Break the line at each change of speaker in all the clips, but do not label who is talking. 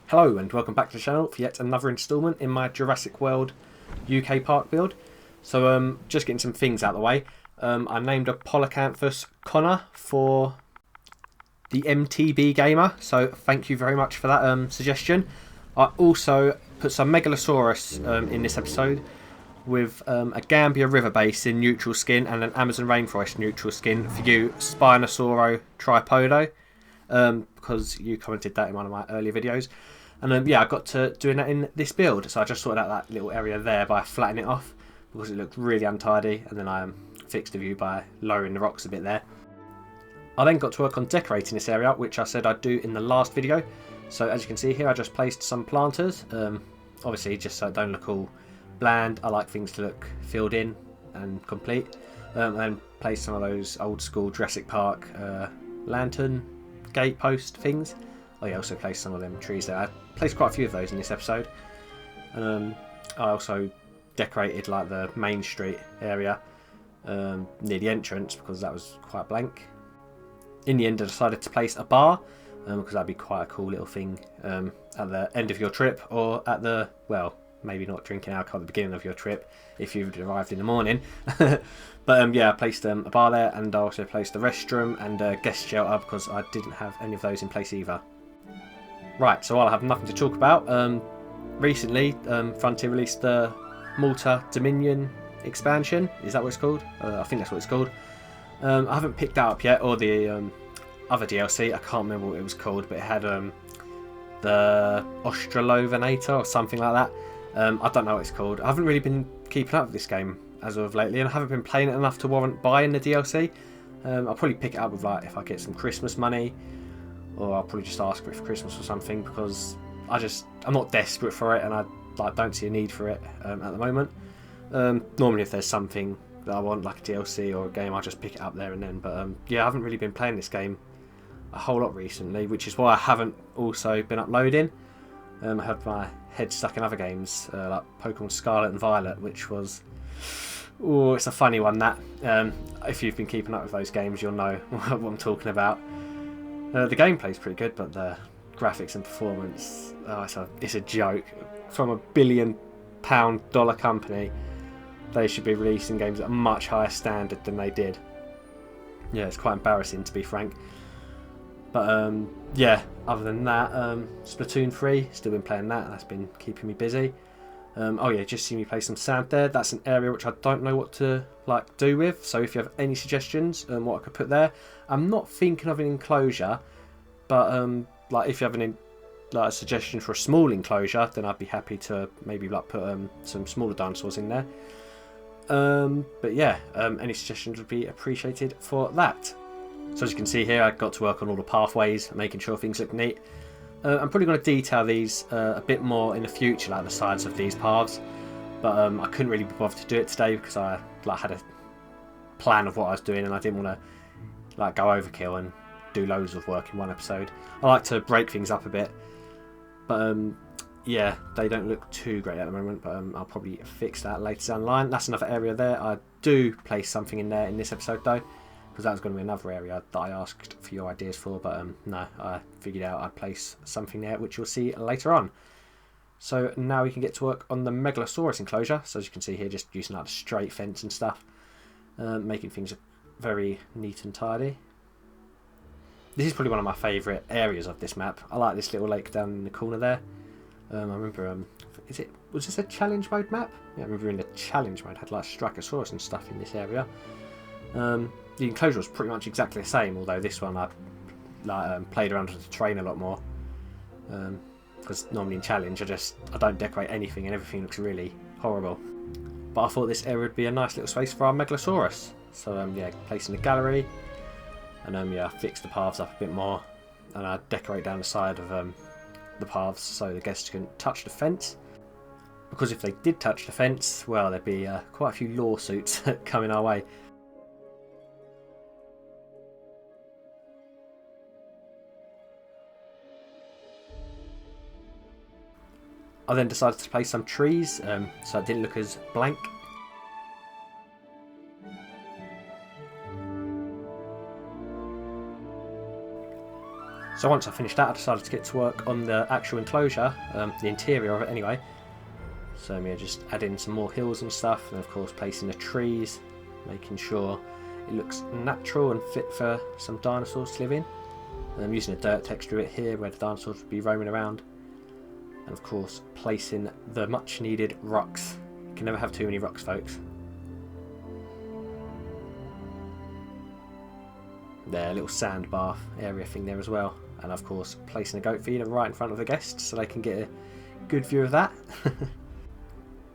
Hello and welcome back to the channel for yet another instalment in my Jurassic World UK park build. So just getting some things out of the way. I named a Polycanthus Connor for the MTB Gamer, so thank you very much for that suggestion. I also put some Megalosaurus in this episode with a Gambia river base in neutral skin and an Amazon rainforest neutral skin for you Spinosauro tripodo, because you commented that in one of my earlier videos. And yeah, I got to doing that in this build, so I just sorted out that little area there by flattening it off because it looked really untidy, and then I fixed the view by lowering the rocks a bit there. I then got to work on decorating this area, which I said I'd do in the last video. So as you can see here, I just placed some planters, obviously just so it don't look all bland. I like things to look filled in and complete. And then placed some of those old school Jurassic Park lantern gate post things. I also placed some of them trees there. I placed quite a few of those in this episode. And I also decorated like the main street area near the entrance because that was quite blank. In the end, I decided to place a bar because that'd be quite a cool little thing at the end of your trip, or at the, well, maybe not drinking alcohol at the beginning of your trip if you've arrived in the morning. But yeah, I placed a bar there, and I also placed a restroom and a guest shelter because I didn't have any of those in place either. Right, so I'll have nothing to talk about. Recently, Frontier released the Malta Dominion expansion. Is that what it's called? I think that's what it's called. I haven't picked that up yet, or the other DLC. I can't remember what it was called, but it had the Australovenator or something like that. I don't know what it's called. I haven't really been keeping up with this game as of lately, and I haven't been playing it enough to warrant buying the DLC. I'll probably pick it up with, like, if I get some Christmas money, or I'll probably just ask for it for Christmas or something, because I'm not desperate for it, and I don't see a need for it at the moment. Normally if there's something that I want, like a DLC or a game, I'll just pick it up there and then. But yeah, I haven't really been playing this game a whole lot recently, which is why I haven't also been uploading. I had my head stuck in other games like Pokemon Scarlet and Violet, which was, oh, it's a funny one that. If you've been keeping up with those games, you'll know what I'm talking about. The gameplay's pretty good, but the graphics and performance, it's a joke. From a $1 billion company, they should be releasing games at a much higher standard than they did. Yeah, it's quite embarrassing, to be frank. But yeah, other than that, Splatoon 3, still been playing that. That's been keeping me busy. Oh yeah, just see me play some sand there. That's an area which I don't know what to do with. So if you have any suggestions on what I could put there, I'm not thinking of an enclosure, but like if you have a suggestion for a small enclosure, then I'd be happy to maybe put some smaller dinosaurs in there. But yeah, any suggestions would be appreciated for that. So as you can see here, I got to work on all the pathways, making sure things look neat. I'm probably going to detail these a bit more in the future, like the sides of these paths. But I couldn't really be bothered to do it today because I had a plan of what I was doing, and I didn't want to go overkill and do loads of work in one episode. I like to break things up a bit. But yeah, they don't look too great at the moment, but I'll probably fix that later down the line. That's another area there. I do place something in there in this episode though, because that was going to be another area that I asked for your ideas for, but no, I figured out I'd place something there, which you'll see later on. So now we can get to work on the Megalosaurus enclosure. So as you can see here, just using a straight fence and stuff, making things very neat and tidy. This is probably one of my favourite areas of this map. I like this little lake down in the corner there. I remember, was this a challenge mode map? Yeah, I remember in the challenge mode, had Strichosaurus and stuff in this area. The enclosure was pretty much exactly the same, although this one I played around with the terrain a lot more. Because normally in challenge I don't decorate anything and everything looks really horrible. But I thought this area would be a nice little space for our Megalosaurus. So yeah, placing the gallery, and yeah, I fixed the paths up a bit more, and I decorate down the side of the paths so the guests couldn't touch the fence. Because if they did touch the fence, well, there'd be quite a few lawsuits coming our way. I then decided to place some trees, so it didn't look as blank. So once I finished that, I decided to get to work on the actual enclosure, the interior of it anyway. So yeah, just add in some more hills and stuff, and of course placing the trees, making sure it looks natural and fit for some dinosaurs to live in. And I'm using a dirt texture bit here where the dinosaurs would be roaming around. And of course placing the much needed rocks. You can never have too many rocks, folks. There, a little sand bath area thing there as well. And of course placing a goat feeder right in front of the guests so they can get a good view of that.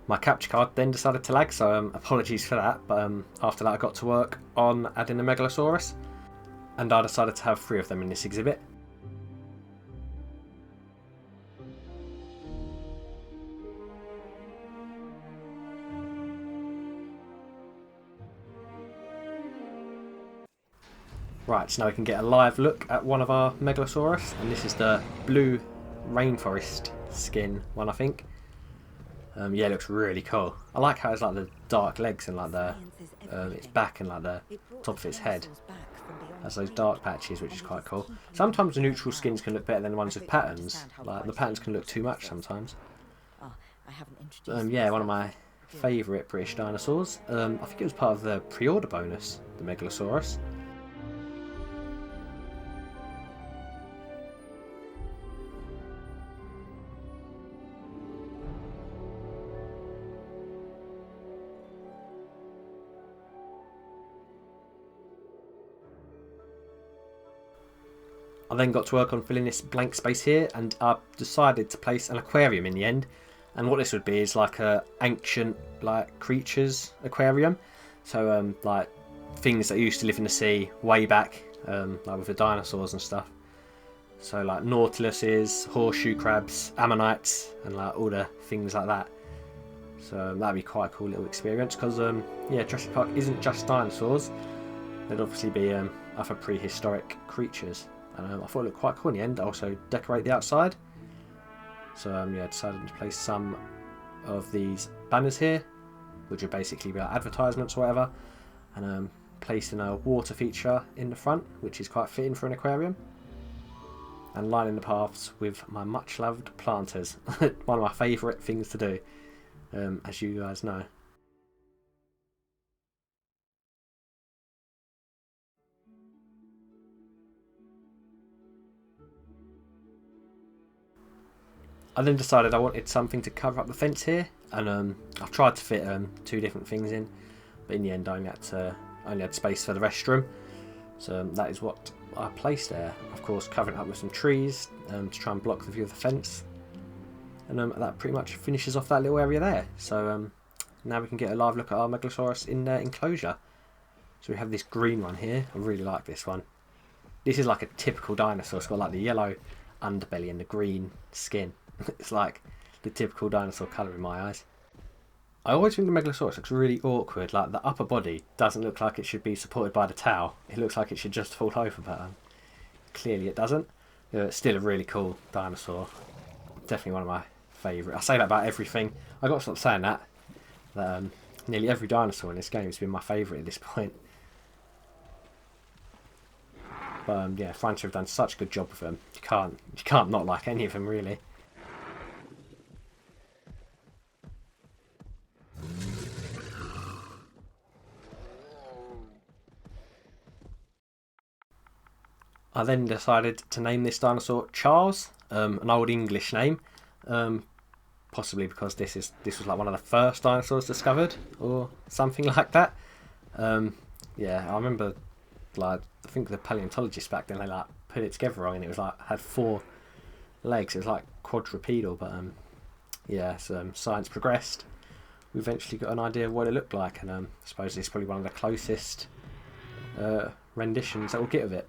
My capture card then decided to lag, so apologies for that, but after that I got to work on adding the Megalosaurus, and I decided to have 3 of them in this exhibit. Right, so now we can get a live look at one of our Megalosaurus, and this is the blue rainforest skin one, I think. Yeah, it looks really cool. I like how it's like the dark legs and like the its back and like the top of its head has those dark patches, which is quite cool. Sometimes the neutral skins can look better than the ones with patterns. Like the patterns can look too much sometimes. Yeah, one of my favourite British dinosaurs. I think it was part of the pre-order bonus, the Megalosaurus. I then got to work on filling this blank space here, and I decided to place an aquarium in the end. And what this would be is like a ancient like creatures aquarium. So like things that used to live in the sea way back, like with the dinosaurs and stuff. So like nautiluses, horseshoe crabs, ammonites, and like all the things like that. So that'd be quite a cool little experience because yeah, Jurassic Park isn't just dinosaurs. There'd obviously be other prehistoric creatures. And I thought it looked quite cool in the end. I also decorate the outside. So yeah, I decided to place some of these banners here, which would basically be like advertisements or whatever, and placing a water feature in the front, which is quite fitting for an aquarium, and lining the paths with my much loved planters. One of my favourite things to do, as you guys know. I then decided I wanted something to cover up the fence here, and I've tried to fit 2 different things in, but in the end I only had space for the restroom, so that is what I placed there. Of course, covering it up with some trees to try and block the view of the fence, and that pretty much finishes off that little area there. So now we can get a live look at our Megalosaurus in their enclosure. So we have this green one here. I really like this one. This is like a typical dinosaur. It's got like the yellow underbelly and the green skin. It's like the typical dinosaur colour in my eyes. I always think the Megalosaurus looks really awkward. Like the upper body doesn't look like it should be supported by the tail. It looks like it should just fall over, but clearly it doesn't. It's still a really cool dinosaur. Definitely one of my favourite. I say that about everything. I got to stop saying that. Nearly every dinosaur in this game has been my favourite at this point. But yeah, France have done such a good job with them. You can't not like any of them really. I then decided to name this dinosaur Charles, an old English name, possibly because this was like one of the first dinosaurs discovered or something like that. Yeah, I remember like I think the paleontologists back then they like put it together wrong and it was like had 4 legs. It was like quadrupedal, but yeah, so science progressed. We eventually got an idea of what it looked like, and I suppose it's probably one of the closest renditions that we'll get of it.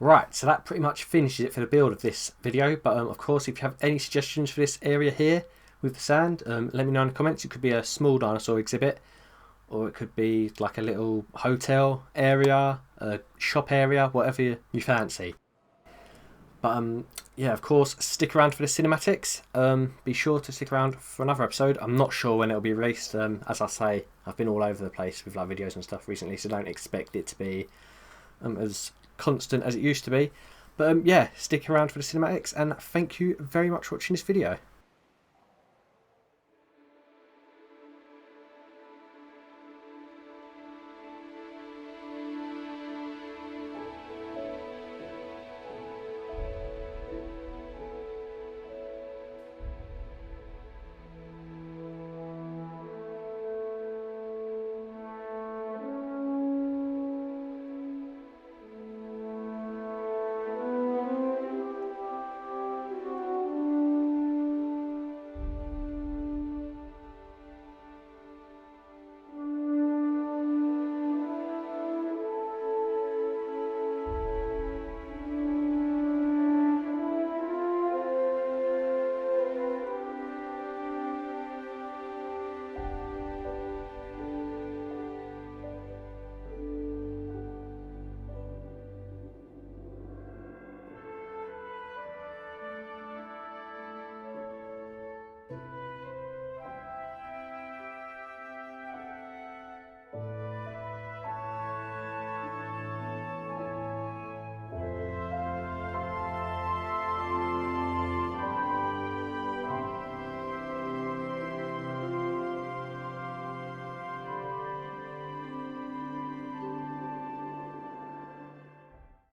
Right, so that pretty much finishes it for the build of this video, but of course if you have any suggestions for this area here, with the sand. Let me know in the comments. It could be a small dinosaur exhibit, or it could be like a little hotel area, a shop area, whatever you fancy. But yeah, of course, stick around for the cinematics. Be sure to stick around for another episode. I'm not sure when it'll be released. As I say, I've been all over the place with like videos and stuff recently, so don't expect it to be as constant as it used to be. But yeah, stick around for the cinematics, and thank you very much for watching this video.